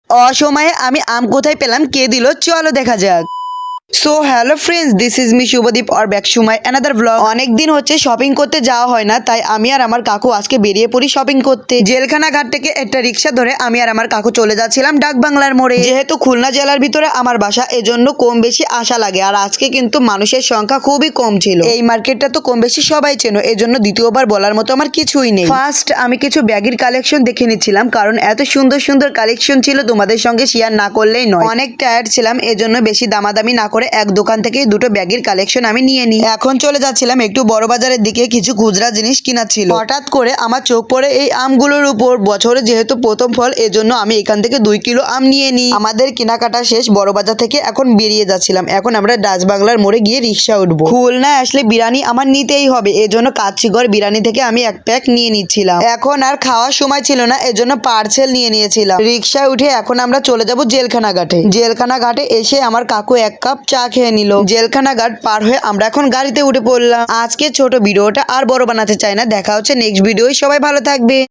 অসময়ে আমি আম কোথায় পেলাম, কে দিল, চলো দেখা যাক। So hello friends, this is me Subhadeep or back to my another blog. অনেকদিন হচ্ছে শপিং করতে যাওয়া হয় না, তাই আমি আর আমার কাকু আজকে বেরিয়ে পড়ি শপিং করতে। জেলখানা ঘাট থেকে একটা রিক্সা ধরে আমি আর আমার কাকু চলে যাচ্ছিলাম ডাক বাংলার মোড়ে। যেহেতু খুলনা জেলার ভিতরে আমার বাসা, এজন্য কম বেশি আশা লাগে। আর আজকে কিন্তু মানুষের সংখ্যা খুবই কম ছিল। এই মার্কেটটা তো কম বেশি সবাই চেনো, এজন্য দ্বিতীয়বার বলার মতো আমার কিছুই নেই। ফার্স্ট আমি কিছু ব্যাগের কালেকশন দেখে নিচ্ছিলাম, কারণ এত সুন্দর সুন্দর কালেকশন ছিল, তোমাদের সঙ্গে শেয়ার না করলেই নয়। অনেক টায়ার্ড ছিলাম, এজন্য বেশি দামাদামি না করে এক দোকান থেকে দুটো ব্যাগের কালেকশন আমি নিয়ে নিই। এখন চলে যাচ্ছিলাম একটু বড় বাজারের দিকে, কিছু খুচরা জিনিস কিনা ছিল। হঠাৎ করে আমার চোখ পড়ে এই আমগুলোর উপর। বছরে যেহেতু প্রথম ফল, এজন্য আমি এখান থেকে 2 কিলো আম নিয়ে নিই। আমাদের কেনাকাটা শেষ, বড় বাজার থেকে এখন বেরিয়ে যাচ্ছিলাম। এখন আমরা ডাচ বাংলার মোড়ে গিয়ে রিক্সা উঠবো। খুলনায় আসলে বিরিয়ানি আমার নিতেই হবে, এজন্য কাচ্চিগড় বিরিয়ানি থেকে আমি এক প্যাক নিয়ে নিচ্ছিলাম। এখন আর খাওয়ার সময় ছিল না, এজন্য পার্সেল নিয়ে নিয়েছিলাম। রিক্সায় উঠে এখন আমরা চলে যাব জেলখানা ঘাটে। জেলখানা ঘাটে এসে আমার কাকু এক কাপ চা খেয়ে নিল। জেলখানা ঘাট পার হয়ে আমরা এখন গাড়িতে উঠে পড়লাম। আজকে ছোট ভিডিওটা আর বড় বানাতে চাই না, দেখা হচ্ছে নেক্সট ভিডিও। সবাই ভালো থাকবে।